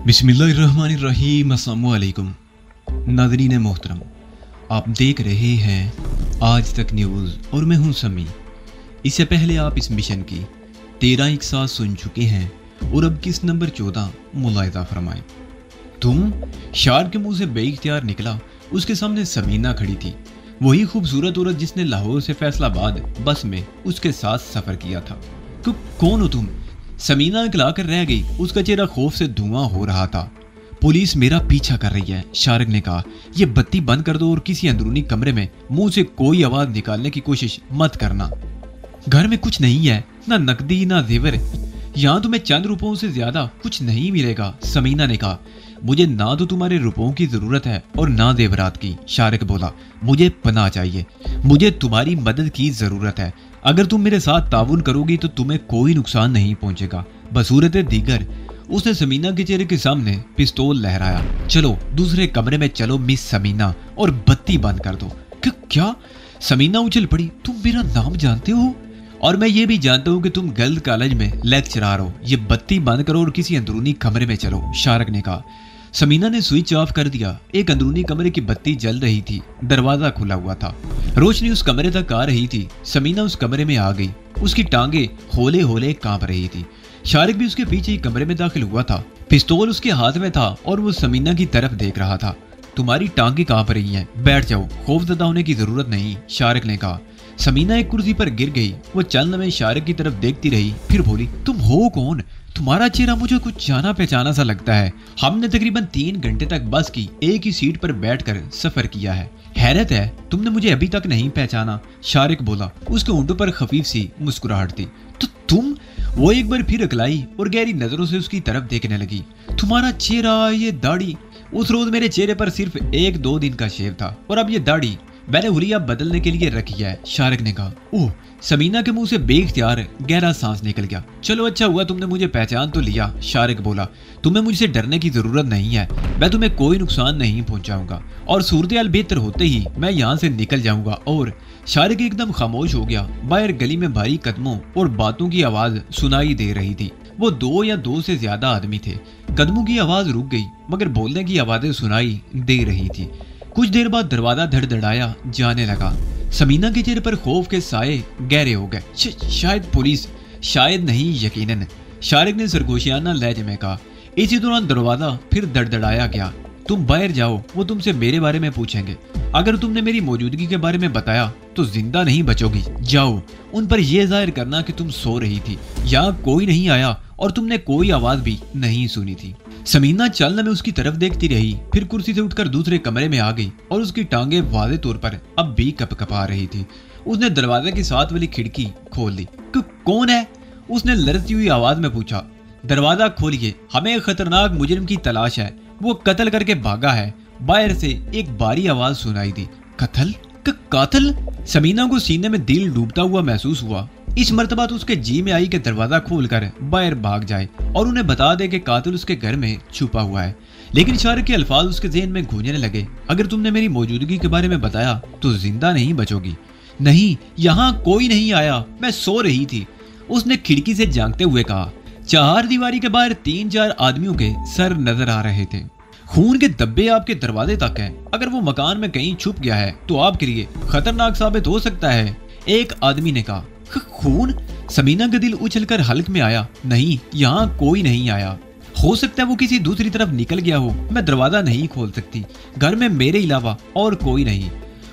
बिस्मिल्लाहिर्रहमानिर्रहीम। अस्सलामु अलैकुम नाज़रीन मोहतरम, आप देख रहे हैं आज तक न्यूज़ और मैं हूं समी। इससे पहले आप इस मिशन की 13 इकसास सुन चुके हैं और अब किस नंबर 14 मुलाहिज़ा फरमाएं। तुम शार के मुंह से बेइख्तियार निकला, उसके सामने समीना खड़ी थी, वही खूबसूरत औरत जिसने लाहौर से फैसलाबाद बस में उसके साथ सफ़र किया था। कौन हो तुम? समीना इकला कर रह गई, उसका चेहरा खौफ से धुआं हो रहा था। पुलिस मेरा पीछा कर रही है, शारिक ने कहा। ये बत्ती बंद कर दो और किसी अंदरूनी कमरे में मुंह से कोई आवाज निकालने की कोशिश मत करना। घर में कुछ नहीं है, ना नकदी ना जेवर, यहाँ तुम्हें चंद रुपयों से ज्यादा कुछ नहीं मिलेगा, समीना ने कहा। मुझे ना तो तुम्हारे रुपयों की जरूरत है और ना जेवरात की, शारिक बोला। मुझे पनाह चाहिए, मुझे तुम्हारी मदद की जरूरत है। अगर तुम मेरे साथ ताउन करोगी तो तुम्हें कोई नुकसान नहीं पहुंचेगा। बसूरत दीगर उसने समीना के चेहरे के सामने पिस्तौल लहराया। चलो दूसरे कमरे में चलो मिस समीना, और बत्ती बंद कर दो। क्या? समीना उछल पड़ी। तुम मेरा नाम जानते हो और मैं ये भी जानता हूँ कि तुम गर्ल्स कॉलेज में लेक्चरर हो। ये बत्ती बंद करो और किसी अंदरूनी कमरे में चलो, शारिक ने कहा। समीना ने स्विच ऑफ कर दिया। एक अंदरूनी कमरे की बत्ती जल रही थी, दरवाजा खुला हुआ था, रोशनी उस कमरे तक आ रही थी। समीना उस कमरे में आ गई, उसकी टांगे होले होले कांप रही थी। शारिक भी उसके पीछे ही कमरे में दाखिल हुआ था, पिस्तौल उसके हाथ में था और वो समीना की तरफ देख रहा था। तुम्हारी टांगे कांप रही हैं, बैठ जाओ, खौफजदा होने की जरूरत नहीं, शारिक ने कहा। समीना एक कुर्सी पर गिर गई। वो चंद में शारिक की तरफ देखती रही, फिर बोली, तुम हो कौन? तुम्हारा चेहरा मुझे कुछ जाना पहचाना सा लगता है। हमने तकरीबन 3 घंटे तक बस की एक ही सीट पर बैठकर सफर किया है। हैरत है तुमने मुझे अभी तक नहीं पहचाना, शारिक बोला। उसके होंठों पर खफीफ सी मुस्कुराहट थी। तो तुम? वो एक बार फिर अकलाई और गहरी नजरों से उसकी तरफ देखने लगी। तुम्हारा चेहरा, ये दाढ़ी, उस रोज मेरे चेहरे पर सिर्फ 1-2 दिन का शेव था और अब ये दाढ़ी मैंने हुलिया बदलने के लिए रखी है, शारिक ने कहा। ओह, समीना के मुंह से बेइख्तियार गहरा सांस निकल गया। चलो अच्छा हुआ तुमने मुझे पहचान तो लिया, शारिक बोला। तुम्हें मुझसे डरने की जरूरत नहीं है, मैं तुम्हें कोई नुकसान नहीं पहुंचाऊंगा और सूरत-ए-हाल बेहतर होते ही मैं यहाँ से निकल जाऊंगा। और शारिक एकदम खामोश हो गया। बाहर गली में भारी कदमों और बातों की आवाज सुनाई दे रही थी। वो 2 या 2 से ज्यादा आदमी थे। कदमों की आवाज रुक गई मगर बोलने की आवाजें सुनाई दे रही थी। कुछ देर बाद दरवाजा धड़धड़ाया जाने लगा। समीना के चेहरे पर खौफ के साए गहरे हो गए। शायद पुलिस, शायद नहीं, यकीनन, शारिक ने सरगोशियाना लहजे में कहा। इसी दौरान दरवाजा फिर धड़धड़ाया गया। तुम बाहर जाओ, वो तुमसे मेरे बारे में पूछेंगे। अगर तुमने मेरी मौजूदगी के बारे में बताया तो जिंदा नहीं बचोगी। जाओ, उन पर यह जाहिर करना कि तुम सो रही थी, यहाँ कोई नहीं आया और तुमने कोई आवाज भी नहीं सुनी थी। समीना चलने में उसकी तरफ देखती रही, फिर कुर्सी से उठकर दूसरे कमरे में आ गई और उसकी टांगे वाज़े तौर पर अब भी कपकपा रही थी। उसने दरवाजे की साथ वाली खिड़की खोल दी। कौन है? उसने लड़ती हुई आवाज में पूछा। दरवाजा खोलिए, हमें एक खतरनाक मुजरिम की तलाश है, वो कत्ल करके भागा है। बाहर से एक भारी आवाज सुनाई दी। कत्ल? कातिल? समीना को सीने में दिल डूबता हुआ महसूस हुआ। इस मर्तबा तो उसके जी में आई कि दरवाजा खोलकर बाहर भाग जाए और उन्हें बता दे कि कातिल उसके घर में छुपा हुआ है। लेकिन शारिक के अल्फाज उसके ज़हन में गूंजने लगे। अगर तुमने मेरी मौजूदगी के बारे में बताया तो जिंदा नहीं बचोगी। नहीं, यहाँ कोई नहीं आया, मैं सो रही थी, उसने खिड़की से झांकते हुए कहा। 4 दीवारी के बाहर 3-4 आदमियों के सर नजर आ रहे थे। खून के धब्बे आपके दरवाजे तक हैं। अगर वो मकान में कहीं छुप गया है तो आपके लिए खतरनाक साबित हो सकता है, एक आदमी ने कहा। खून? समीना का दिल उछलकर हल्क में आया। नहीं, यहाँ कोई नहीं आया, हो सकता है वो किसी दूसरी तरफ निकल गया हो। मैं दरवाजा नहीं खोल सकती, घर में मेरे अलावा और कोई नहीं।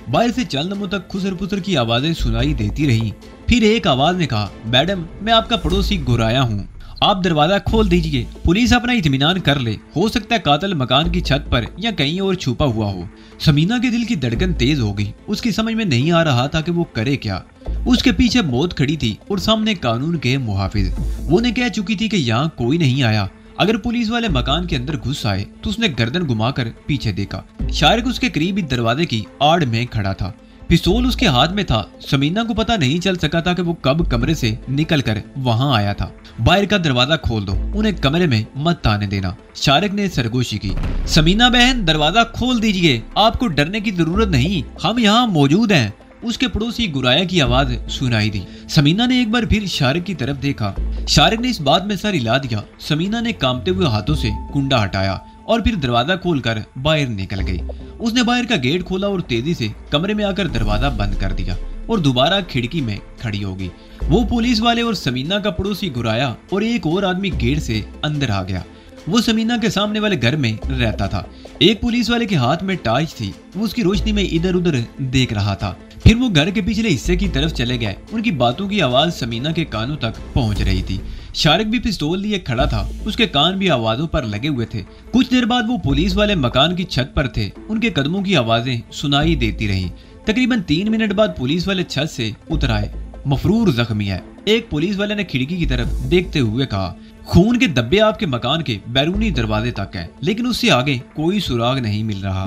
बाहर से चंद लम्हों तक खुसर पुसर की आवाजें सुनाई देती रहीं। फिर एक आवाज ने कहा, मैडम, मैं आपका पड़ोसी गुराया हूँ, आप दरवाजा खोल दीजिए, पुलिस अपना इत्मीनान कर ले, हो सकता है कातिल मकान की छत पर या कहीं और छुपा हुआ हो। समीना के दिल की धड़कन तेज हो गई। उसकी समझ में नहीं आ रहा था कि वो करे क्या। उसके पीछे मौत खड़ी थी और सामने कानून के मुहाफिज। वो ने कह चुकी थी कि यहाँ कोई नहीं आया। अगर पुलिस वाले मकान के अंदर घुस आए तो उसने गर्दन घुमाकर पीछे देखा। शारिक उसके करीब ही दरवाजे की आड़ में खड़ा था, पिस्तौल उसके हाथ में था। समीना को पता नहीं चल सका था कि वो कब कमरे से निकलकर वहां आया था। बाहर का दरवाजा खोल दो, उन्हें कमरे में मत आने देना, शारिक ने सरगोशी की। समीना बहन, दरवाजा खोल दीजिए, आपको डरने की जरूरत नहीं, हम यहाँ मौजूद हैं, उसके पड़ोसी गुराया की आवाज सुनाई दी। समीना ने एक बार फिर शारिक की तरफ देखा। शारिक ने इस बात में सर हिला दिया। समीना ने कांपते हुए हाथों से कुंडा हटाया और फिर दरवाजा खोलकर बाहर निकल गई। उसने बाहर का गेट खोला और तेजी से कमरे में आकर दरवाजा बंद कर दिया और दोबारा खिड़की में खड़ी होगी। वो पुलिस वाले और समीना का पड़ोसी गुराया और एक और आदमी गेट से अंदर आ गया। वो समीना के सामने वाले घर में रहता था। एक पुलिस वाले के हाथ में टार्च थी। वो उसकी रोशनी में इधर उधर देख रहा था। फिर वो घर के पिछले हिस्से की तरफ चले गए। उनकी बातों की आवाज समीना के कानों तक पहुंच रही थी। शारिक भी पिस्तौल लिए खड़ा था। उसके कान भी आवाजों पर लगे हुए थे। कुछ देर बाद वो पुलिस वाले मकान की छत पर थे। उनके कदमों की आवाजें सुनाई देती रहीं। तकरीबन 3 मिनट बाद पुलिस वाले छत से उतर आए। मफरूर जख्मी है, एक पुलिस वाले ने खिड़की की तरफ देखते हुए कहा। खून के धब्बे आपके मकान के बैरूनी दरवाजे तक हैं, लेकिन उससे आगे कोई सुराग नहीं मिल रहा।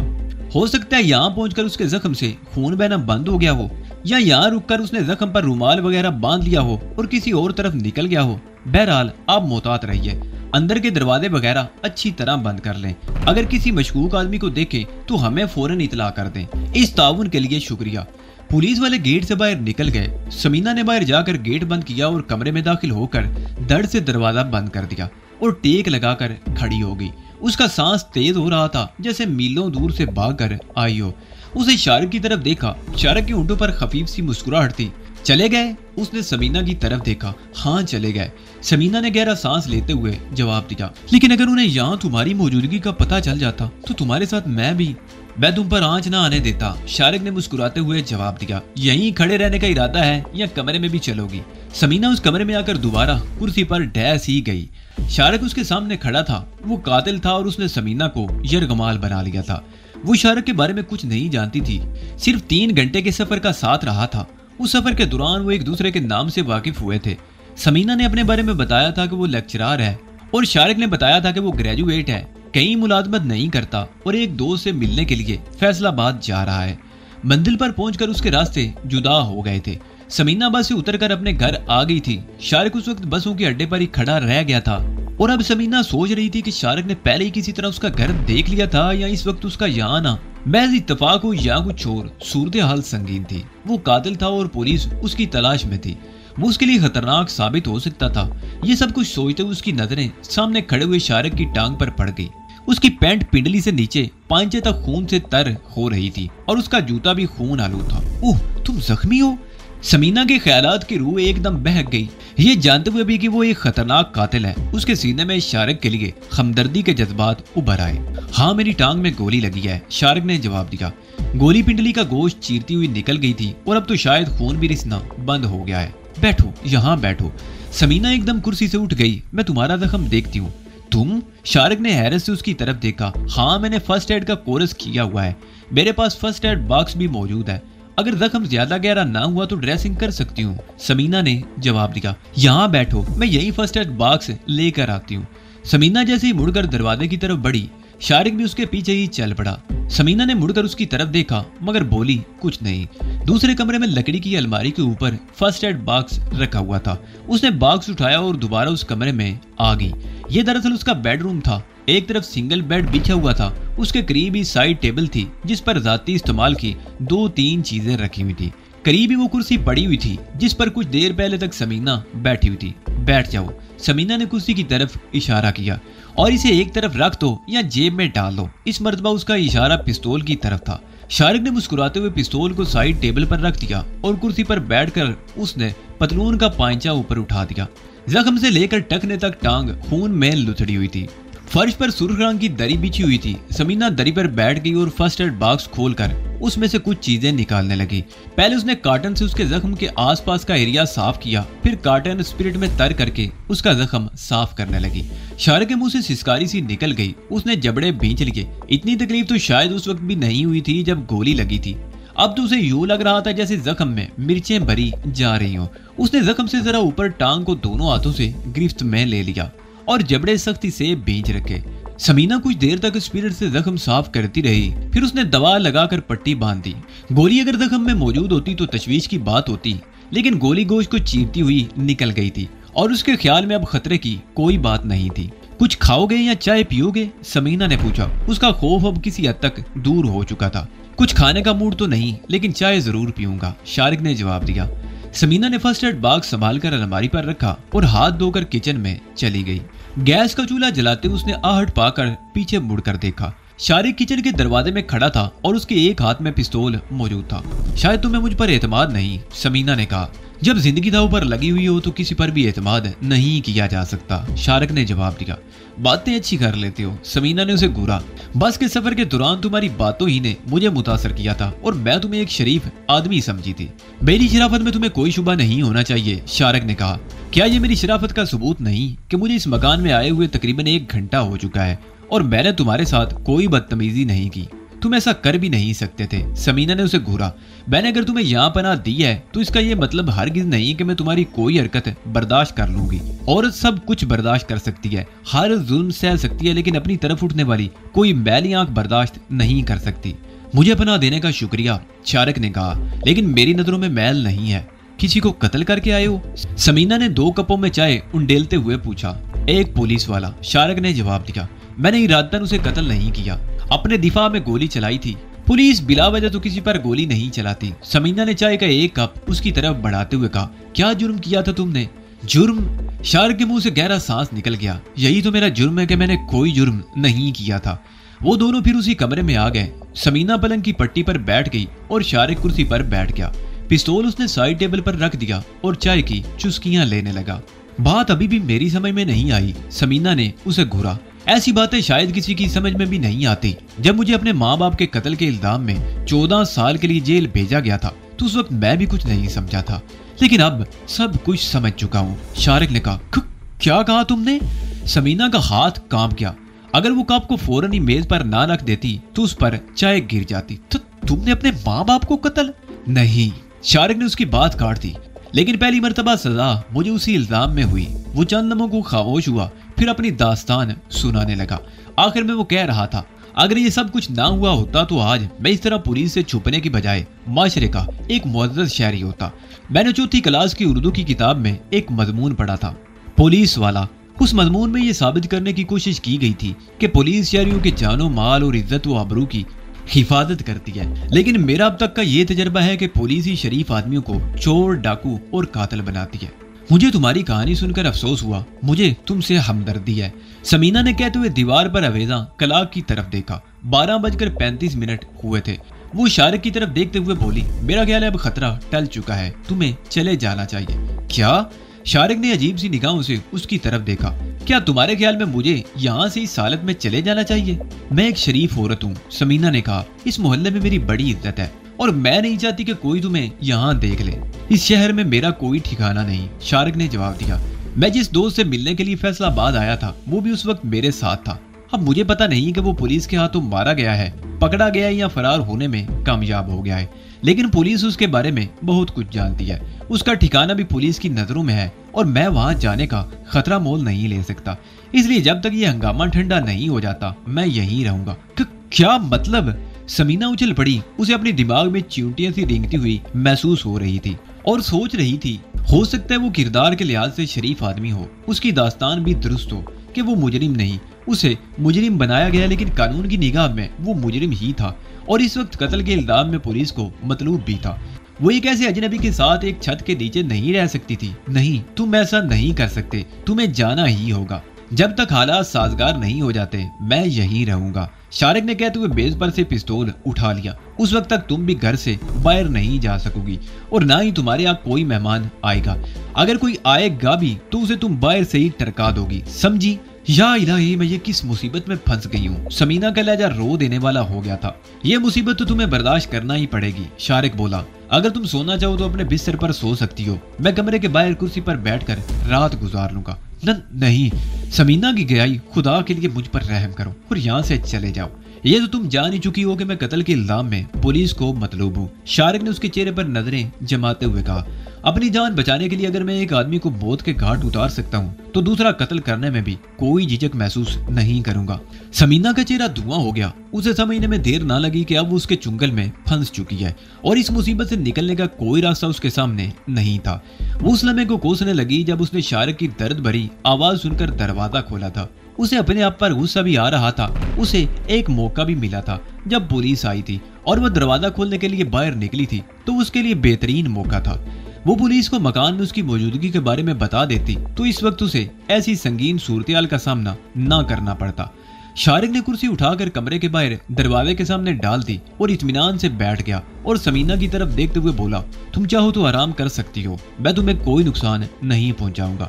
हो सकता है यहाँ पहुंचकर उसके जख्म से खून बहना बंद हो गया हो, या यहाँ रुककर उसने जख्म पर रुमाल वगैरह बांध लिया हो और किसी और तरफ निकल गया हो। बहरहाल आप मोहतात रहिए, अंदर के दरवाजे वगैरह अच्छी तरह बंद कर लें। अगर किसी मशकूक आदमी को देखें तो हमें फौरन इतला कर दें। इस ताउन के लिए शुक्रिया। पुलिस वाले गेट से बाहर निकल गए। समीना ने बाहर जाकर गेट बंद किया और कमरे में दाखिल होकर धड़ से दरवाजा बंद कर दिया और टेक लगाकर खड़ी हो गई। उसका सांस तेज हो रहा था, जैसे मीलों दूर से भागकर आई हो। उसे शारिक की तरफ देखा। शारिक के होंठों पर खफीफ सी मुस्कुराहट थी। चले गए? उसने समीना की तरफ देखा। हाँ चले गए। समीना ने गहरा सांस लेते हुए जवाब दिया। लेकिन अगर उन्हें यहाँ तुम्हारी मौजूदगी का पता चल जाता तो तुम्हारे साथ मैं तुम पर आंच ना आने देता। शारिक ने मुस्कुराते हुए जवाब दिया। यहीं खड़े रहने का इरादा है या कमरे में भी चलोगी? समीना उस कमरे में आकर दोबारा कुर्सी पर डैस ही गई। शारिक उसके सामने खड़ा था। वो कातिल था और उसने समीना को यरगमाल बना लिया था। वो शारिक के बारे में कुछ नहीं जानती थी। सिर्फ 3 घंटे के सफर का साथ रहा था। उस सफर के दौरान वो एक दूसरे के नाम से वाकिफ हुए थे। समीना ने अपने बारे में बताया था कि वो लेक्चरर है और शारिक ने बताया था कि वो ग्रेजुएट है, कहीं मुलाजमत नहीं करता और एक दोस्त से मिलने के लिए फैसलाबाद जा रहा है। मंजिल पर पहुंचकर उसके रास्ते जुदा हो गए थे। समीना बस से उतरकर अपने घर आ गई थी। शारिक उस वक्त बसों के अड्डे पर ही खड़ा रह गया था और अब समीना सोच रही थी कि शारिक ने पहले ही किसी तरह उसका घर देख लिया था या इस वक्त उसका यहाँ आना महज इत्तेफाक हो या कुछ और। सूरत हाल संगीन थी। वो कातिल था और पुलिस उसकी तलाश में थी। वो उसके लिए खतरनाक साबित हो सकता था। ये सब कुछ सोचते हुए उसकी नजरें सामने खड़े हुए शारिक की टांग पर पड़ गई। उसकी पैंट पिंडली से नीचे पांचे तक खून से तर हो रही थी और उसका जूता भी खून आलू था। ओह, तुम जख्मी हो? समीना के ख्यालात की रूह एकदम बहक गई। ये जानते हुए भी कि वो एक खतरनाक कातिल है, उसके सीने में शारिक के लिए हमदर्दी के जज्बात उभर आए। हाँ, मेरी टांग में गोली लगी है, शारिक ने जवाब दिया। गोली पिंडली का गोश्त चीरती हुई निकल गई थी और अब तो शायद खून भी रिसना बंद हो गया है। बैठो, यहाँ बैठो। समीना एकदम कुर्सी से उठ गई। मैं तुम्हारा जख्म देखती हूँ। तुम? शारिक ने हैरत से उसकी तरफ देखा। हाँ, मैंने फर्स्ट एड का कोर्स किया हुआ है। मेरे पास फर्स्ट एड बॉक्स भी मौजूद है। अगर जख्म ज्यादा गहरा ना हुआ तो ड्रेसिंग कर सकती हूँ, समीना ने जवाब दिया। यहाँ बैठो, मैं यही फर्स्ट एड बॉक्स लेकर आती हूँ। समीना जैसे ही मुड़कर दरवाजे की तरफ बढ़ी, शारिक भी उसके पीछे ही चल पड़ा। समीना ने मुड़कर उसकी तरफ देखा मगर बोली कुछ नहीं। दूसरे कमरे में लकड़ी की अलमारी के ऊपर फर्स्ट एड बॉक्स रखा हुआ था। उसने बॉक्स उठाया और दोबारा उस कमरे में आ गई। ये दरअसल उसका बेडरूम था। एक तरफ सिंगल बेड बिछा हुआ था। उसके करीब ही साइड टेबल थी जिस पर जाती इस्तेमाल की 2-3 चीजें रखी हुई थी। करीब ही वो कुर्सी पड़ी हुई थी जिस पर कुछ देर पहले तक समीना बैठी हुई थी। बैठ जाओ, समीना ने कुर्सी की तरफ इशारा किया। और इसे एक तरफ रख दो या जेब में डाल दो। इस मर्तबा उसका इशारा पिस्तौल की तरफ था। शारिक ने मुस्कुराते हुए पिस्तौल को साइड टेबल पर रख दिया और कुर्सी पर बैठकर उसने पतलून का पांचा ऊपर उठा दिया। जख्म से लेकर टखने तक टांग खून में लुथड़ी हुई थी। फर्श पर सुर्ख रंग की दरी बिछी हुई थी। समीना दरी पर बैठ गई और फर्स्ट एड बॉक्स खोलकर उसमें से कुछ चीजें निकालने लगी। पहले उसने कार्टन से उसके जख्म के आसपास का एरिया साफ किया, फिर कार्टन स्पिरिट में तर करके उसका जख्म साफ करने लगी। शारिक के मुंह से सिसकारी सी निकल गई। उसने जबड़े भींच लिए। इतनी तकलीफ तो शायद उस वक्त भी नहीं हुई थी जब गोली लगी थी। अब तो उसे यूं लग रहा था जैसे जख्म में मिर्चें भरी जा रही हो। उसने जख्म से जरा ऊपर टांग को दोनों हाथों से गिरफ्त में ले लिया और जबड़े सख्ती से भींच रखे। समीना कुछ देर तक स्पिरिट से जख्म साफ करती रही, फिर उसने दवा लगाकर पट्टी बांध दी। गोली अगर जख्म में मौजूद होती तो तशवीश की बात होती, लेकिन गोली गोश्त को चीरती हुई निकल गई थी और उसके ख्याल में अब खतरे की कोई बात नहीं थी। कुछ खाओगे या चाय पियोगे? समीना ने पूछा। उसका खौफ अब किसी हद तक दूर हो चुका था। कुछ खाने का मूड तो नहीं, लेकिन चाय जरूर पीऊंगा, शारिक ने जवाब दिया। समीना ने फर्स्ट एड बॉक्स संभाल कर अलमारी पर रखा और हाथ धोकर किचन में चली गई। गैस का चूल्हा जलाते उसने आहट पाकर पीछे मुड़कर देखा। शारिक किचन के दरवाजे में खड़ा था और उसके एक हाथ में पिस्तौल मौजूद था। शायद तुम्हें मुझ पर एतमाद नहीं, समीना ने कहा। जब जिंदगी दांव पर लगी हुई हो तो किसी पर भी एतमाद नहीं किया जा सकता, शारिक ने जवाब दिया। बातें अच्छी कर लेते हो, समीना ने उसे घूरा। बस के सफर के दौरान तुम्हारी बातों ही ने मुझे मुतासर किया था और मैं तुम्हें एक शरीफ आदमी समझी थी। मेरी शराफत में तुम्हें कोई शुबा नहीं होना चाहिए, शारिक ने कहा। क्या ये मेरी शराफत का सबूत नहीं कि मुझे इस मकान में आए हुए तकरीबन 1 घंटा हो चुका है और मैंने तुम्हारे साथ कोई बदतमीजी नहीं की। तुम ऐसा कर भी नहीं सकते थे, समीना ने उसे घूरा। मैंने अगर तुम्हें यहाँ पनाह दी है तो इसका ये मतलब हरगिज नहीं कि मैं तुम्हारी कोई हरकत बर्दाश्त कर लूंगी। औरत सब कुछ बर्दाश्त कर सकती है, हर जुल्म सह सकती है, लेकिन अपनी तरफ उठने वाली कोई मैली आंख बर्दाश्त नहीं कर सकती। मुझे पनाह देने का शुक्रिया, शारिक ने कहा, लेकिन मेरी नजरों में मैल नहीं है। किसी को कत्ल करके आए हो? समीना ने 2 कपों में चाय उंडेलते हुए पूछा। एक पुलिस वाला, शारिक ने जवाब दिया। मैंने इरादतन उसे कत्ल नहीं किया, अपने दिफा में गोली चलाई थी। पुलिस बिला वजह तो किसी पर गोली नहीं चलाती। समीना ने चाय का 1 कप उसकी तरफ बढ़ाते हुए कहा। क्या जुर्म किया था तुमने? जुर्म? शारिक के मुंह से गहरा सांस निकल गया। यही तो मेरा जुर्म है कि मैंने कोई जुर्म नहीं किया था। वो दोनों फिर उसी कमरे में आ गए। समीना पलंग की पट्टी पर बैठ गई और शारिक कुर्सी पर बैठ गया। पिस्तौल उसने साइड टेबल पर रख दिया और चाय की चुस्कियां लेने लगा। बात अभी भी मेरी समझ में नहीं आई, समीना ने उसे घूरा। ऐसी बातें शायद किसी की समझ में भी नहीं आती। जब मुझे अपने माँ बाप के कत्ल के इल्जाम में 14 साल के लिए जेल भेजा गया था तो उस वक्त मैं भी कुछ नहीं समझा था, लेकिन अब सब कुछ समझ चुका हूँ, शारिक ने कहा। क्या कहा तुमने? समीना का हाथ कांप गया। अगर वो कप को फौरन ही मेज पर ना रख देती तो उस पर चाय गिर जाती। तो तुमने अपने माँ बाप को कत्ल? नहीं, शारिक ने उसकी बात काट दी। लेकिन पहली मर्तबा सजा मुझे उसी इल्जाम में हुई। वो चंद लम्हों को खामोश हुआ, फिर अपनी दास्तान सुनाने लगा। आखिर में वो कह रहा था, अगर ये सब कुछ ना हुआ होता तो आज मैं इस तरह पुलिस से छुपने की बजाय माशरे का एक मुअज़्ज़ज़ शहरी होता। मैंने 4th क्लास की उर्दू की किताब में एक मजमून पढ़ा था, पुलिस वाला। उस मजमून में ये साबित करने की कोशिश की गई थी कि पुलिस शहरियों के जानो माल और इज्जत व आबरू की हिफाजत करती है। लेकिन मेरा अब तक का ये तजर्बा है कि पुलिस ही शरीफ आदमियों को चोर, डाकू और कातिल बनाती है। मुझे तुम्हारी कहानी सुनकर अफसोस हुआ, मुझे तुमसे हमदर्दी है, समीना ने कहते हुए दीवार पर अवेजा कलाक की तरफ देखा। 12:35 हुए थे। वो शारिक की तरफ देखते हुए बोली, मेरा ख्याल है अब खतरा टल चुका है, तुम्हें चले जाना चाहिए। क्या? शारिक ने अजीब सी निगाहों से उसकी तरफ देखा। क्या तुम्हारे ख्याल में मुझे यहाँ से इस हालत में चले जाना चाहिए? मैं एक शरीफ औरत हूँ, समीना ने कहा। इस मोहल्ले में मेरी बड़ी इज्जत है और मैं नहीं चाहती कि कोई तुम्हें यहाँ देख ले। इस शहर में मेरा कोई ठिकाना नहीं, शारिक ने जवाब दिया। मैं जिस दोस्त से मिलने के लिए फैसलाबाद आया था वो भी उस वक्त मेरे साथ था। अब मुझे पता नहीं कि वो पुलिस के हाथों मारा गया है, पकड़ा गया है या फरार होने में कामयाब हो गया है, लेकिन पुलिस उसके बारे में बहुत कुछ जानती है। उसका ठिकाना भी पुलिस की नजरों में है और मैं वहां जाने का खतरा मोल नहीं ले सकता। इसलिए जब तक ये हंगामा ठंडा नहीं हो जाता मैं यहीं रहूंगा। क्या मतलब? समीना उछल पड़ी। उसे अपने दिमाग में चींटियां सी रेंगती हुई महसूस हो रही थी और सोच रही थी, हो सकता है वो किरदार के लिहाज से शरीफ आदमी हो, उसकी दास्तान भी दुरुस्त हो कि वो मुजरिम नहीं, उसे मुजरिम बनाया गया, लेकिन कानून की निगाह में वो मुजरिम ही था और इस वक्त कत्ल के इल्जाम में पुलिस को मतलूब भी था। वो एक ऐसे अजनबी के साथ एक छत के नीचे नहीं रह सकती थी। नहीं, तुम ऐसा नहीं कर सकते, तुम्हें जाना ही होगा। जब तक हालात साजगार नहीं हो जाते मैं यहीं रहूंगा, शारिक ने कहते हुए मेज पर से पिस्तौल उठा लिया। उस वक्त तक तुम भी घर से बाहर नहीं जा सकोगी और ना ही तुम्हारे यहाँ कोई मेहमान आएगा। अगर कोई आएगा भी तो उसे तुम बाहर से ही टरका दोगी, समझी? या इलाही, मैं ये किस मुसीबत में फंस गई हूँ। समीना का लहजा रो देने वाला हो गया था। ये मुसीबत तो तुम्हें बर्दाश्त करना ही पड़ेगी, शारिक बोला। अगर तुम सोना चाहो तो अपने बिस्तर पर सो सकती हो, मैं कमरे के बाहर कुर्सी पर बैठकर रात गुजार लूंगा। नहीं, समीना की गयाई, खुदा के लिए मुझ पर रहम करो और यहाँ से चले जाओ। ये तो तुम जान ही चुकी हो कि मैं कत्ल के इल्जाम में पुलिस को मतलूब हूँ, शारिक ने उसके चेहरे पर नजरें जमाते हुए कहा। अपनी जान बचाने के लिए अगर मैं एक आदमी को मौत के घाट उतार सकता हूँ तो दूसरा कत्ल करने में भी कोई झिझक महसूस नहीं करूंगा। समीना का चेहरा धुआं हो गया। उसे समझने में देर ना लगी कि अब वो उसके चुंगल में फंस चुकी है और इस मुसीबत से निकलने का कोई रास्ता उसके सामने नहीं था। वो उस लम्हे को कोसने लगी जब उसने शारिक की दर्द भरी आवाज सुनकर दरवाजा खोला था। उसे अपने आप पर गुस्सा भी आ रहा था। उसे एक मौका भी मिला था जब पुलिस आई थी और वह दरवाजा खोलने के लिए बाहर निकली थी तो उसके लिए बेहतरीन मौका था। वो पुलिस को मकान में उसकी मौजूदगी के बारे में बता देती तो इस वक्त उसे ऐसी संगीन सूरत-ए-हाल का सामना ना करना पड़ता। शारिक ने कुर्सी उठाकर कमरे के बाहर दरवाजे के सामने डाल दी और इत्मीनान से बैठ गया और समीना की तरफ देखते हुए बोला, तुम चाहो तो आराम कर सकती हो, मैं तुम्हें कोई नुकसान नहीं पहुंचाऊंगा।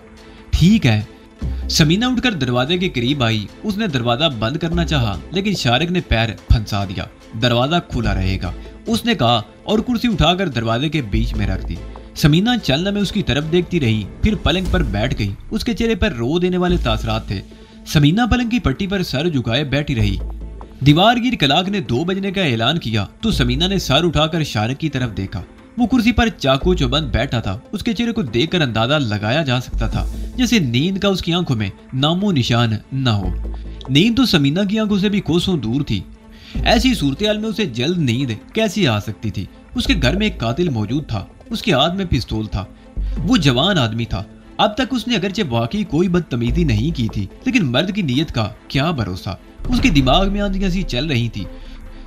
ठीक है। समीना उठकर दरवाजे के करीब आई। उसने दरवाजा बंद करना चाहा लेकिन शारिक ने पैर फंसा दिया। दरवाजा खुला रहेगा, उसने कहा और कुर्सी उठाकर दरवाजे के बीच में रख दी। समीना चलने में उसकी तरफ देखती रही, फिर पलंग पर बैठ गई। उसके चेहरे पर रो देने वाले तासरात थे। समीना पलंग की पट्टी पर सर झुकाए बैठी रही। दीवारगीर कलाक ने 2 बजने का ऐलान किया तो समीना ने सर उठाकर शारिक की तरफ देखा। वो कुर्सी पर चाकू चौबंद बैठा था। उसके चेहरे को देखकर अंदाजा लगाया जा सकता था जैसे नींद का उसकी आंखों में नामो निशान न हो। नींद तो समीना की आंखों से भी कोसों दूर थी। ऐसी सूरत-ए-हाल में उसे जल्द नींद कैसी आ सकती थी? उसके घर में एक कातिल मौजूद था, उसके हाथ में पिस्तौल था। वो जवान आदमी था। अब तक उसने अगरचे वाकई कोई बदतमीजी नहीं की थी लेकिन मर्द की नीयत का क्या भरोसा। उसके दिमाग में आंधियां सी चल रही थी।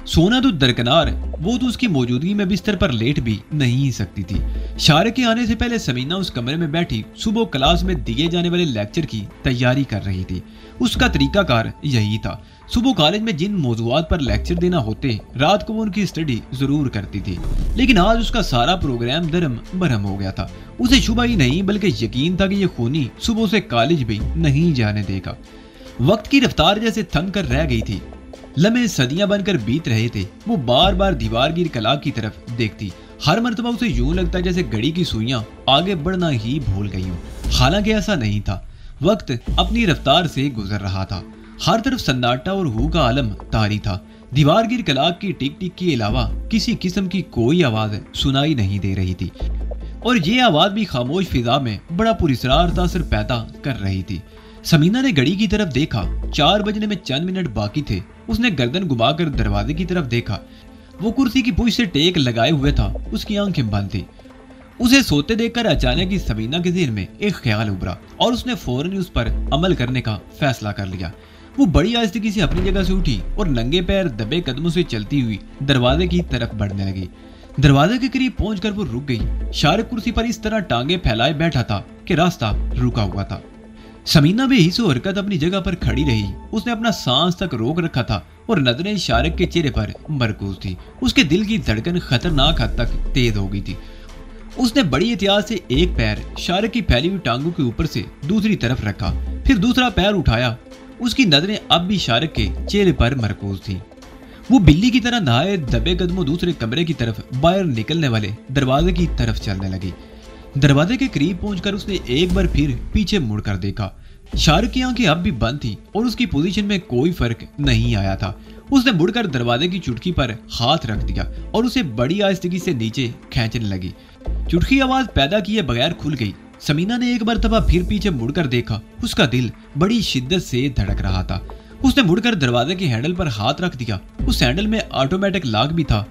सोना तो दरकनार, वो तो उसकी मौजूदगी में बिस्तर पर लेट भी नहीं सकती थी। शारिक के आने से पहले समीना उस कमरे में बैठी सुबह क्लास में दिए जाने वाले लेक्चर की तैयारी कर रही थी। उसका तरीकाकार यही था। सुबह कॉलेज में जिन मौजूआत पर लेक्चर देना होते, रात को वो उनकी स्टडी जरूर करती थी। लेकिन आज उसका सारा प्रोग्राम दरम बरम हो गया था। उसे शुबा ही नहीं बल्कि यकीन था कि ये खूनी सुबह से कॉलेज भी नहीं जाने देगा। वक्त की रफ्तार जैसे थम कर रह गई थी। लम्हे सदियां बनकर बीत रहे थे। वो बार बार दीवारगीर कलाक की तरफ देखती। हर मर्तबा उसे यूं लगता जैसे घड़ी की सुइयां आगे बढ़ना ही भूल गई हूं। हालांकि ऐसा नहीं था। वक्त अपनी रफ्तार से गुजर रहा था। हर तरफ सन्नाटा और हू का आलम तारी था। दीवारगीर कलाक की टिक टिक के अलावा किसी किस्म की कोई आवाज सुनाई नहीं दे रही थी और ये आवाज भी खामोश फिजा में बड़ा पुरस्रार तासर पैदा कर रही थी। समीना ने घड़ी की तरफ देखा। 4 बजने में चंद मिनट बाकी थे। उसने गर्दन घुमाकर दरवाजे की तरफ देखा। वो कुर्सी की पूंछ से टेक लगाए हुए था। उसकी आंखें बंद थी। उसे सोते देखकर अचानक ही समीना के ज़हन में एक ख्याल उभरा और उसने फौरन उस पर अमल करने का फैसला कर लिया। वो बड़ी आहिस्दगी से अपनी जगह से उठी और नंगे पैर दबे कदमों से चलती हुई दरवाजे की तरफ बढ़ने लगी। दरवाजे के करीब पहुंचकर वो रुक गई। शारिक कुर्सी पर इस तरह टांगे फैलाए बैठा था कि रास्ता रुका हुआ था। समीना भी हिस्सो हरकत अपनी जगह पर खड़ी रही। उसने अपना सांस तक रोक रखा था और नजरें शारिक के चेहरे पर मरकूज थी। उसके दिल की धड़कन खतरनाक हद तक तेज हो गई थी। उसने बड़ी एहतियात से एक पैर शारिक की फैली हुई टांगों के ऊपर से दूसरी तरफ रखा, फिर दूसरा पैर उठाया। उसकी नजरें अब भी शारिक के चेहरे पर मरकूज थी। वो बिल्ली की तरह नहाए दबे कदमों दूसरे कमरे की तरफ बाहर निकलने वाले दरवाजे की तरफ चलने लगी। दरवाजे के करीब पहुंचकर उसने एक बार फिर पीछे मुड़कर देखा। शारिक की आंखें अब भी बंद थी और उसकी पोजीशन में कोई फर्क नहीं आया था। उसने मुड़कर दरवाजे की चुटकी पर हाथ रख दिया और उसे बड़ी आहिस्दगी से नीचे खींचने लगी। चुटकी आवाज पैदा किए बगैर खुल गई। समीना ने एक मरतबा फिर पीछे मुड़कर देखा। उसका दिल बड़ी शिद्दत से धड़क रहा था। उसने मुड़कर दरवाजे के हैंडल पर हाथ रख दिया। उस हैंडल में ऑटोमेटिक लॉक भी था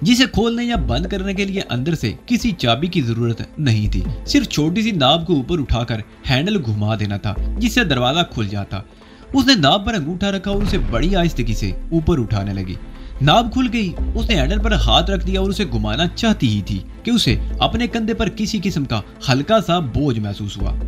जिसे खोलने या बंद करने के लिए अंदर से किसी चाबी की जरूरत नहीं थी। सिर्फ छोटी सी नाब को ऊपर उठाकर हैंडल घुमा देना था जिससे दरवाजा खुल जाता। उसने नाब पर अंगूठा रखा और उसे बड़ी आहिस्दगी से ऊपर उठाने लगी। नाब खुल गई। उसने हैंडल पर हाथ रख दिया और उसे घुमाना चाहती ही थी कि उसे अपने कंधे पर किसी किस्म का हल्का सा बोझ महसूस हुआ।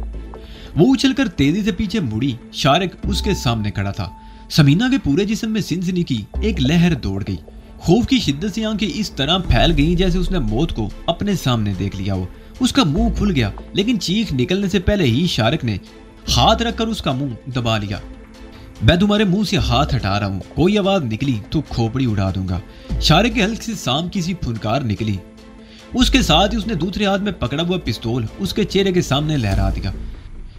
वो उछलकर तेजी से पीछे मुड़ी। शारिक उसके सामने खड़ा था। समीना के पूरे जिस्म में सिनसिनी की एक लहर दौड़ गई। खौफ की शिद्दत से आंखें इस तरह फैल गईं जैसे उसने मौत को अपने सामने देख लिया हो। उसका मुंह खुल गया लेकिन चीख निकलने से पहले ही शारिक ने हाथ रखकर उसका मुंह दबा लिया। मैं तुम्हारे मुंह से हाथ हटा रहा हूं, कोई आवाज निकली तो खोपड़ी उड़ा दूंगा। शारिक के हल्क से सांप की सी फुनकार निकली। उसके साथ ही उसने दूसरे हाथ में पकड़ा हुआ पिस्तौल उसके चेहरे के सामने लहरा दिया।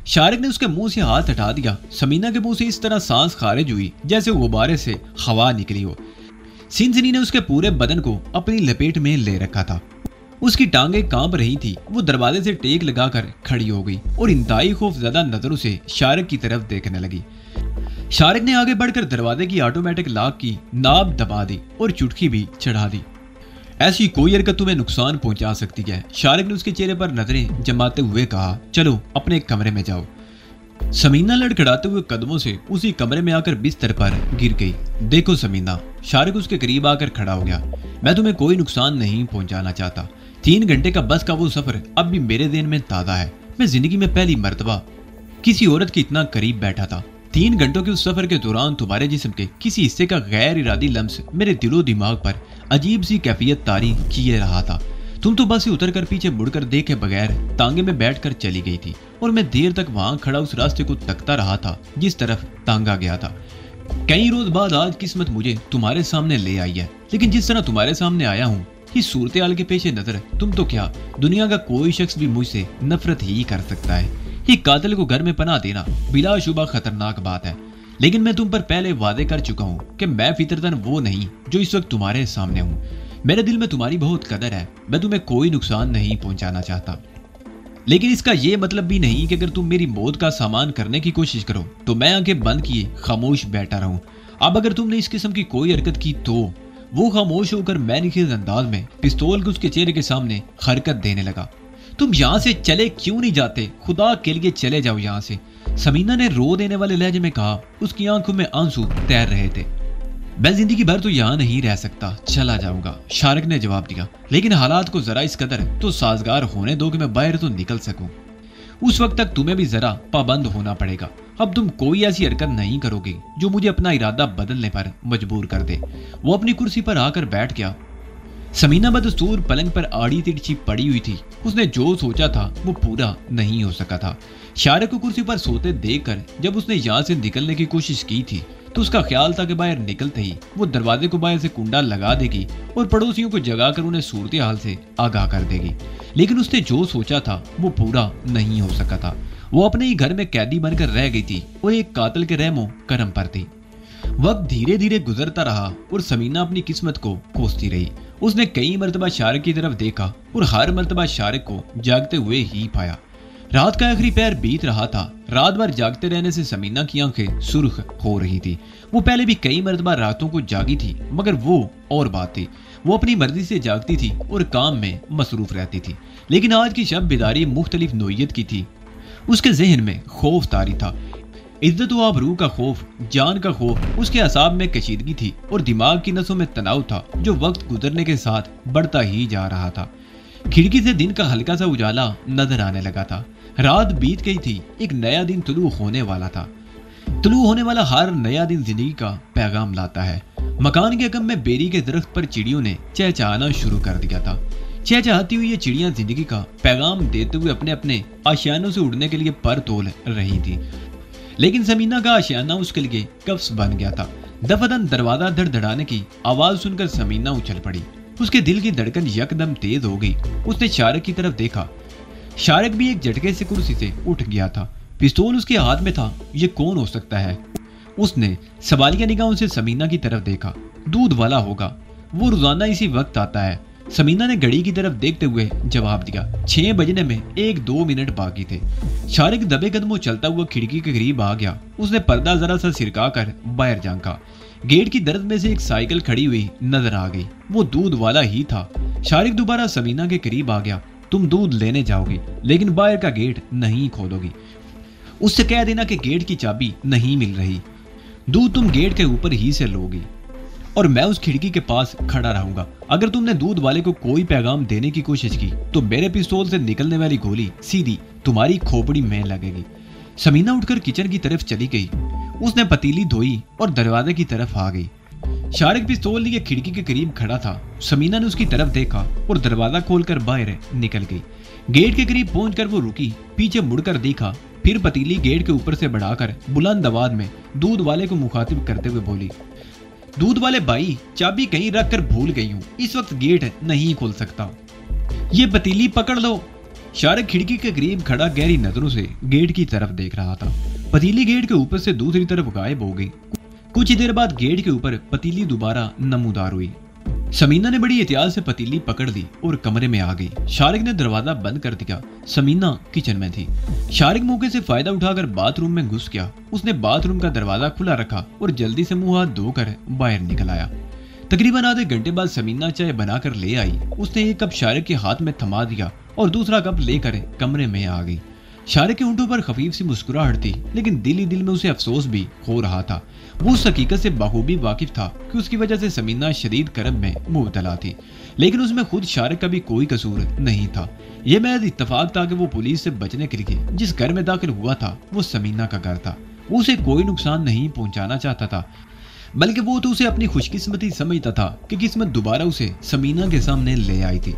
शारिक ने उसके मुंह से हाथ हटा दिया। समीना के मुंह से इस तरह सांस खारिज हुई जैसे गुब्बारे से हवा निकली हो। सिनसिनी ने उसके पूरे बदन को अपनी लपेट में ले रखा था। उसकी टांगें कांप रही थी। वो दरवाजे से टेक लगाकर खड़ी हो गई और इंतहाई खौफजदा नजरों से शारिक की तरफ देखने लगी। शारिक ने आगे बढ़कर दरवाजे की ऑटोमेटिक लॉक की नाब दबा दी और चुटकी भी चढ़ा दी। ऐसी कोई हरकत तुम्हें नुकसान पहुंचा सकती है। शारिक ने उसके चेहरे पर नजरें जमाते हुए कहा, चलो अपने कमरे में जाओ। समीना लड़खड़ाते हुए कदमों से उसी कमरे में आकर बिस्तर पर गिर गई। देखो समीना, शारिक उसके करीब आकर खड़ा हो गया। मैं तुम्हें कोई नुकसान नहीं पहुंचाना चाहता। 3 घंटे का बस का वो सफर अब भी मेरे दिन में ताज़ा है। मैं जिंदगी में पहली मर्तबा किसी औरत के इतना करीब बैठा था। 3 घंटों के उस सफर के दौरान तुम्हारे जिस्म के किसी हिस्से का गैर इरादी लम्स मेरे दिलो दिमाग पर अजीब सी कैफियत तारी किए रहा था। तुम तो बस से उतर कर पीछे मुड़कर देखे बगैर तांगे में बैठकर चली गई थी और मैं देर तक वहां खड़ा उस रास्ते को तकता रहा था जिस तरफ तांगा गया था। कई रोज बाद आज किस्मत मुझे तुम्हारे सामने ले आई है, लेकिन जिस तरह तुम्हारे सामने आया हूँ इस सूरत-ए-हाल के पेश नजर तुम तो क्या, दुनिया का कोई शख्स भी मुझसे नफरत ही कर सकता है। एक कातिल को घर में पनाह देना बिलाशुबा खतरनाक बात है, लेकिन मैं तुम पर पहले वादे कर चुका हूँ कि मैं फितरतन वो नहीं जो इस वक्त तुम्हारे सामने हूँ। मेरे दिल में तुम्हारी बहुत कदर है। मैं तुम्हें कोई नुकसान नहीं पहुंचाना चाहता, लेकिन इसका यह मतलब भी नहीं कि अगर तुम मेरी मौत का सामान करने की कोशिश करो तो मैं आंखें बंद किए खामोश बैठा रहूं। अब अगर तुमने इस किस्म की कोई हरकत की तो वो खामोश होकर मैनिखेज अंदाज में पिस्तौल को उसके चेहरे के सामने हरकत देने लगा। तुम यहाँ से चले क्यों नहीं जाते? खुदा के लिए चले जाओ यहाँ से, समीना ने रो देने वाले लहजे में कहा। उसकी आंखों में आंसू तैर रहे थे। मैं जिंदगी भर तो यहाँ नहीं रह सकता, चला जाऊंगा, शारिक ने जवाब दिया। लेकिन हालात को जरा इस कदर तो साजगार होने दो कि मैं बाहर तो निकल सकूं। उस वक्त तक तुम्हें भी जरा पाबंद होना पड़ेगा। अब तुम कोई ऐसी हरकत नहीं करोगे जो मुझे अपना इरादा बदलने पर मजबूर कर दे। वो अपनी कुर्सी पर आकर बैठ गया। समीना बदस्तूर पलंग पर आड़ी तिरछी पड़ी हुई थी। उसने जो सोचा था वो पूरा नहीं हो सका था। शारिक को कुर्सी पर सोते देखकर जब उसने यहाँ से निकलने की कोशिश की थी तो उसका ख्याल था कि बाहर निकलते ही वो दरवाजे को बाहर से कुंडा लगा देगी और पड़ोसियों को जगाकर उन्हें सूरत हाल से आगाह कर देगी। लेकिन उसने जो सोचा था वो पूरा नहीं हो सका था। वो अपने ही घर में कैदी बनकर रह गई थी और एक कातिल के रहमो करम पर थी। वक्त धीरे धीरे गुजरता रहा और समीना अपनी किस्मत को कोसती रही। उसने कई मरतबा शारिक की तरफ देखा और हर मरतबा शारिक को जागते हुए ही पाया। रात का आखिरी पैर बीत रहा था। रात भर जागते रहने से समीना की आंखें सुर्ख हो रही थी। वो पहले भी कई मरतबा रातों को जागी थी, मगर वो और बात थी। वो अपनी मर्जी से जागती थी और काम में मसरूफ रहती थी। लेकिन आज की शब बेदारी मुख्तलिफ नोयत की थी। उसके जहन में खौफ तारी था, इज्जत व आबरू का खौफ, जान का खौफ। उसके असाब में कशीदगी थी और दिमाग की नसों में तनाव था जो वक्त गुजरने के साथ बढ़ता ही जा रहा था। खिड़की से दिन का हल्का सा उजाला नजर आने लगा था। रात बीत गई थी, एक नया दिन तुलू होने वाला था। तुलू होने वाला हर नया दिन जिंदगी का पैगाम लाता है। मकान के अगम में बेरी के दरख्त पर चिड़ियों ने चहचहाना शुरू कर दिया था। चहचहाती हुई ये चिड़ियां जिंदगी का पैगाम देते हुए अपने अपने आशियानों से उड़ने के लिए पर तोल रही थी। लेकिन समीना का आशियाना उसके लिए कब्ज बन गया था। दफादन दरवाजा धड़धड़ाने की आवाज सुनकर समीना उछल पड़ी। उसके दिल की धड़कन यकदम तेज हो गई। उसने शारिक की तरफ देखा। शारिक भी एक झटके से कुर्सी से उठ गया था। पिस्तौल उसके हाथ में था। ये कौन हो सकता है? उसने सवालिया निगाहों से समीना की तरफ देखा। दूध वाला होगा, वो रोजाना इसी वक्त आता है। समीना ने घड़ी की तरफ देखते हुए जवाब दिया। 6 बजने में 1-2 मिनट बाकी थे। शारिक दबे कदमों चलता हुआ खिड़की के करीब आ गया। उसने पर्दा जरा सा सिरका कर बाहर झांका। गेट की दर्द में से एक साइकिल खड़ी हुई नजर आ गई। वो दूध वाला ही था। शारिक दोबारा समीना के करीब आ गया। तुम दूध लेने जाओगी, लेकिन बाहर का गेट नहीं खोलोगी। उससे कह देना कि गेट की चाबी नहीं मिल रही। दूध तुम गेट के ऊपर ही से लोगी और मैं उस खिड़की के पास खड़ा रहूंगा। अगर तुमने दूध वाले को कोई पैगाम देने की कोशिश की तो मेरे पिस्तौल से निकलने वाली गोली सीधी तुम्हारी खोपड़ी में लगेगी। समीना उठकर किचन की तरफ चली गई। उसने पतीली धोई और दरवाजे की तरफ आ गई। शारिक पिस्तौल लिए खिड़की के करीब खड़ा था। समीना ने उसकी तरफ देखा और दरवाजा खोलकर बाहर निकल गई। गेट के करीब पहुंचकर वो रुकी, पीछे मुड़कर देखा, फिर पतीली गेट के ऊपर से बढ़ाकर बुलंद आवाज में दूध वाले को मुखातिब करते हुए बोली, दूध वाले भाई, चाबी कहीं रख कर भूल गई हूँ, इस वक्त गेट नहीं खोल सकता, ये पतीली पकड़ लो। शारिक खिड़की के करीब खड़ा गहरी नजरों से गेट की तरफ देख रहा था। पतीली गेट के ऊपर से दूसरी तरफ गायब हो गई। कुछ देर बाद गेट के ऊपर पतीली दोबारा नमूदार हुई। समीना ने बड़ी एहतियात से पतीली पकड़ ली और कमरे में आ गई। शारिक ने दरवाजा बंद कर दिया। समीना किचन में थी। शारिक मौके से फायदा उठाकर बाथरूम में घुस गया। उसने बाथरूम का दरवाजा खुला रखा और जल्दी से मुंह हाथ धोकर बाहर निकल आया। तकरीबन आधे घंटे बाद समीना चाय बनाकर ले आई। उसने एक कप शारिक के हाथ में थमा दिया और दूसरा कप लेकर कमरे में आ गई। शारिक के होंठों पर खफीफ सी मुस्कुराहट थी, लेकिन दिल ही दिल में उसे अफसोस भी हो रहा था। वो उस हकीकत से बखूबी वाकिफ था कि उसकी वजह से समीना शदीद करब में मुब्तला थी, लेकिन उसमें खुद शारिक का भी कोई कसूर नहीं था। यह महज इत्तफाक था कि वो पुलिस से बचने के लिए जिस घर में दाखिल हुआ था वो समीना का घर था। वो उसे कोई नुकसान नहीं पहुंचाना चाहता था, बल्कि वो तो उसे अपनी खुशकिस्मती समझता था कि किस्मत दोबारा उसे समीना के सामने ले आई थी।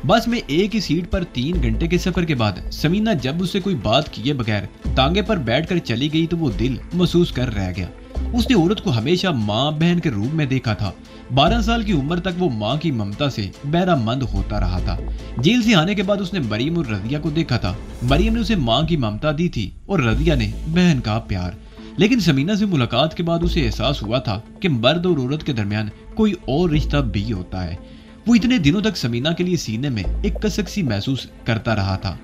बस में एक ही सीट पर 3 घंटे के सफर के बाद समीना जब उससे कोई बात किए बगैर तांगे पर बैठकर चली गई तो वो दिल महसूस कर रह गया। उसने औरत को हमेशा माँ बहन के रूप में देखा था। 12 साल की उम्र तक वो माँ की ममता से बहरामंद होता रहा था। जेल से आने के बाद उसने मरियम और रजिया को देखा था। मरियम ने उसे माँ की ममता दी थी और रजिया ने बहन का प्यार। लेकिन समीना से मुलाकात के बाद उसे एहसास हुआ था कि मर्द और औरत के दरमियान कोई और रिश्ता भी होता है। वो इतने दिनों तक समीना के लिए सीने में एक कसक सी महसूस करता रहा था,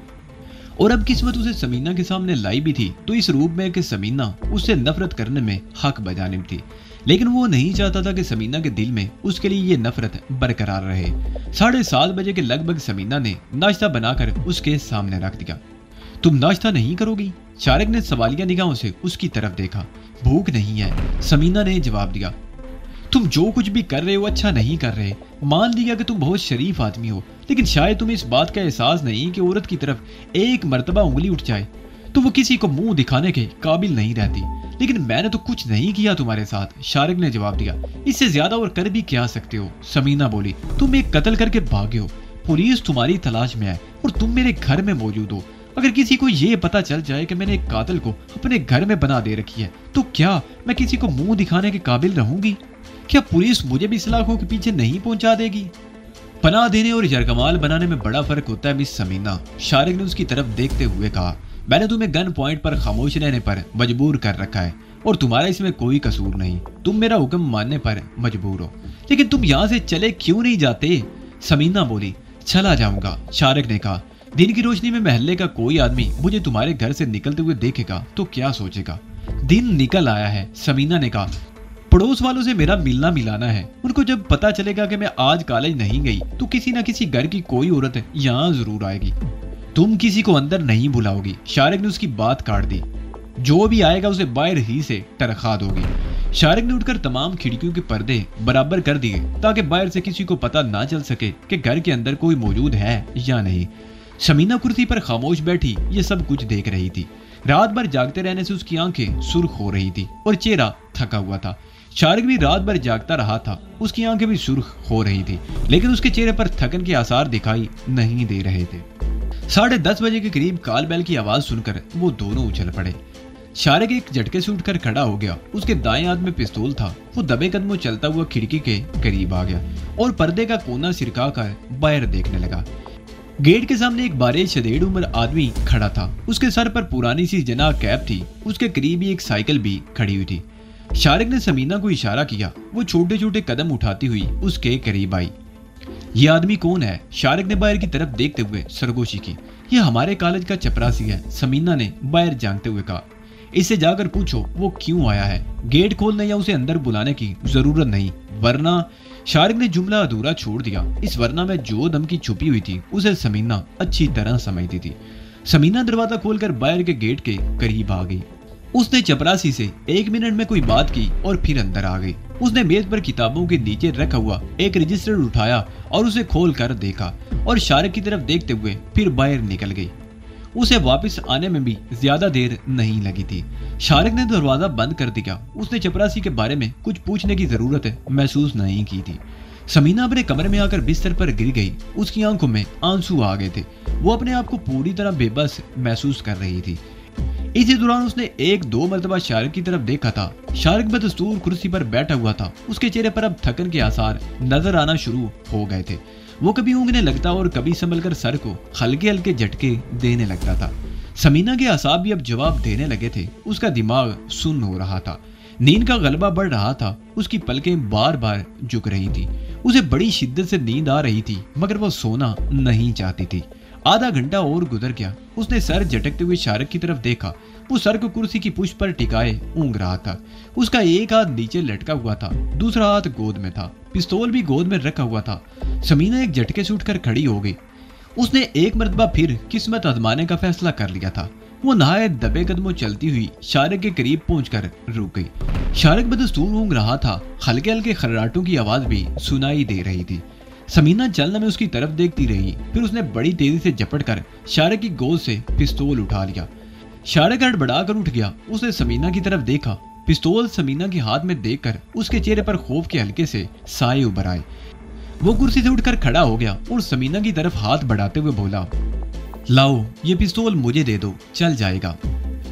और अब किस्मत उसे समीना के सामने लाई भी थी तो इस रूप में कि समीना उससे नफरत करने में हक बजानिब थी। लेकिन वो नहीं चाहता था कि समीना के दिल में उसके लिए ये नफरत बरकरार रहे। 7:30 बजे के लगभग समीना ने नाश्ता बनाकर उसके सामने रख दिया। तुम नाश्ता नहीं करोगी? शारिक ने सवालिया निगाहों से उसकी तरफ देखा। भूख नहीं है, समीना ने जवाब दिया। तुम जो कुछ भी कर रहे हो अच्छा नहीं कर रहे। मान लिया कि तुम बहुत शरीफ आदमी हो, लेकिन शायद तुम्हें इस बात का एहसास नहीं कि औरत की तरफ एक मर्तबा उंगली उठ जाए तो वो किसी को मुंह दिखाने के काबिल नहीं रहती। लेकिन मैंने तो कुछ नहीं किया तुम्हारे साथ, शारिक ने जवाब दिया। इससे ज्यादा और कर भी क्या सकते हो? समीना बोली। तुम एक कत्ल करके भागे हो, पुलिस तुम्हारी तलाश में है और तुम मेरे घर में मौजूद हो। अगर किसी को ये पता चल जाए कि मैंने एक कातिल को अपने घर में बना दे रखी है तो क्या मैं किसी को मुंह दिखाने के काबिल रहूंगी? क्या पुलिस मुझे भी सलाखों के पीछे नहीं पहुंचा देगी? पनाह देने और यरगमाल बनाने में बड़ा फर्क होता है मिस समीना, शारिक ने उसकी तरफ देखते हुए कहा। मैंने तुम्हें गन पॉइंट पर खामोश रहने पर मजबूर कर रखा है और तुम्हारा इसमें कोई कसूर नहीं। तुम मेरा हुक्म मानने पर मजबूर हो, लेकिन तुम यहाँ से चले क्यों नहीं जाते? समीना बोली। चला जाऊंगा, शारिक ने कहा। दिन की रोशनी में मोहल्ले का कोई आदमी मुझे तुम्हारे घर से निकलते हुए देखेगा तो क्या सोचेगा? दिन निकल आया है, समीना ने कहा। पड़ोस वालों से मेरा मिलना मिलाना है। उनको जब पता चलेगा कि मैं आज कॉलेज नहीं गई तो किसी ना किसी घर की कोई औरत यहाँ जरूर आएगी। तुम किसी को अंदर नहीं बुलाओगी, शारिक ने उसकी बात काट दी। जो भी आएगा उसे बाहर ही से तरखा दोगी। शारिक ने उठकर तमाम खिड़कियों के पर्दे बराबर कर दिए ताकि बाहर से किसी को पता ना चल सके कि घर के अंदर कोई मौजूद है या नहीं। समीना कुर्सी पर खामोश बैठी ये सब कुछ देख रही थी। रात भर जागते रहने से उसकी आंखें सुर्ख हो रही थी और चेहरा थका हुआ था। शारिक भी रात भर जागता रहा था, उसकी आंखें भी सुर्ख हो रही थी, लेकिन उसके चेहरे पर थकन के आसार दिखाई नहीं दे रहे थे। 10:30 बजे के करीब कॉल बेल की आवाज सुनकर वो दोनों उछल पड़े। शारिक एक झटके से उठकर खड़ा हो गया। उसके दाएं हाथ में पिस्तौल था। वो दबे कदमों चलता हुआ खिड़की के करीब आ गया और पर्दे का कोना सिरका कर बाहर देखने लगा। गेट के सामने एक बारिश शदेड़ उम्र आदमी खड़ा था। उसके सर पर पुरानी सी जना कैप थी। उसके करीब ही एक साइकिल भी खड़ी हुई थी। शारिक ने समीना को इशारा किया। वो छोटे छोटे कदम उठाती हुई उसके करीब आई। ये आदमी कौन है? शारिक ने बाहर की तरफ देखते हुए सरगोशी की। यह हमारे कॉलेज का चपरासी है, समीना ने बाहर झांकते हुए कहा। इससे जाकर पूछो वो क्यों आया है। गेट खोलने या उसे अंदर बुलाने की जरूरत नहीं, वरना। शारिक ने जुमला अधूरा छोड़ दिया। इस वरना में जो धमकी छुपी हुई थी उसे समीना अच्छी तरह समझती थी। समीना दरवाजा खोलकर बाहर के गेट के करीब आ गई। उसने चपरासी से 1 मिनट में कोई बात की और फिर अंदर आ गई। उसने मेज पर किताबों के नीचे रखा हुआ एक रजिस्टर उठाया और उसे खोल कर देखा और शारिक की तरफ देखते हुए फिर बाहर निकल गई। उसे वापस आने में भी ज्यादा देर नहीं लगी थी। शारिक ने दरवाजा बंद कर दिया। उसने चपरासी के बारे में कुछ पूछने की जरूरत महसूस नहीं की थी। समीना अपने कमरे में आकर बिस्तर पर गिर गई। उसकी आंखों में आंसू आ गए थे। वो अपने आप को पूरी तरह बेबस महसूस कर रही थी। इसी दौरान उसने 1-2 मरतबा शारिक की तरफ देखा था। शारिक बदस्तूर कुर्सी पर बैठा हुआ था। उसके चेहरे पर अब थकन के आसार नजर आना शुरू हो गए थे। वो कभी ऊँगने लगता और कभी संभलकर सर को हल्के हल्के झटके देने लगता था। समीना के आसाब भी अब जवाब देने लगे थे। उसका दिमाग सुन्न हो रहा था। नींद का गलबा बढ़ रहा था। उसकी पलकें बार बार झुक रही थी। उसे बड़ी शिद्दत से नींद आ रही थी, मगर वो सोना नहीं चाहती थी। आधा घंटा और गुजर गया। उसने सर झटकते हुए शारिक की तरफ देखा। वो सर को कुर्सी की पुष्ट पर टिकाए ऊँग रहा था। उसका एक हाथ नीचे लटका हुआ था, दूसरा हाथ गोद में था। पिस्तौल भी गोद में रखा हुआ था। समीना एक झटके से उठकर खड़ी हो गई। उसने एक मर्तबा फिर किस्मत आजमाने का फैसला कर लिया था। वो नहायत दबे कदमों चलती हुई शारिक के करीब पहुंचकर रुक गई। शारिक बदस्तूर ऊँग रहा था। हल्के हल्के खर्राटों की आवाज भी सुनाई दे रही थी। समीना जल्द में उसकी तरफ देखती रही। फिर उसने बड़ी तेजी से झपट कर शारिक की गोद से पिस्तौल उठा लिया। शारिक हड़बड़ा कर उठ गया। उसने समीना की तरफ देखा। पिस्तौल समीना के हाथ में देखकर उसके चेहरे पर खौफ के हल्के से साए उभर आए। वो कुर्सी से उठकर खड़ा हो गया और समीना की तरफ हाथ बढ़ाते हुए बोला, लाओ ये पिस्तौल मुझे दे दो, चल जाएगा।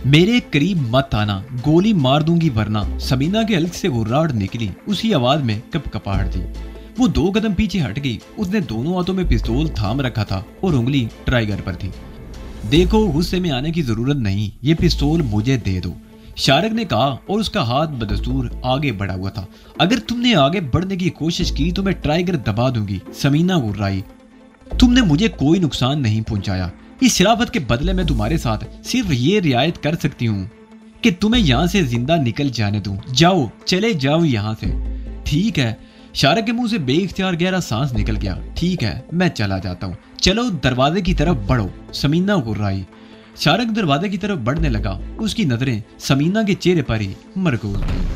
मेरे करीब मत आना, गोली मार दूंगी वरना। समीना के हल्क से गुर्राहट निकली। उसी आवाज में कपकपाहट थी। वो 2 कदम पीछे हट गई। उसने दोनों हाथों में पिस्तौल थाम रखा था और उंगली ट्राइगर पर थी। देखो, गुस्से में आने की जरूरत नहीं, ये पिस्तौल मुझे दे दो, शारिक ने कहा और उसका हाथ बदस्तूर आगे बढ़ा हुआ था। अगर तुमने आगे बढ़ने की कोशिश की तो मैं ट्राइगर दबा दूंगी। समीना गुर्राई, तुमने मुझे कोई नुकसान नहीं पहुंचाया। इस शराफत के बदले में तुम्हारे साथ सिर्फ ये रियायत कर सकती हूँ कि तुम्हें यहाँ से जिंदा निकल जाने दूं। जाओ, चले जाओ यहाँ से। ठीक है। शारिक के मुंह से बेइख्तियार गहरा सांस निकल गया। ठीक है, मैं चला जाता हूँ। चलो दरवाजे की तरफ बढ़ो। समीना गुर्राई। शारिक दरवाजे की तरफ बढ़ने लगा। उसकी नजरें समीना के चेहरे पर ही मरकूज थी।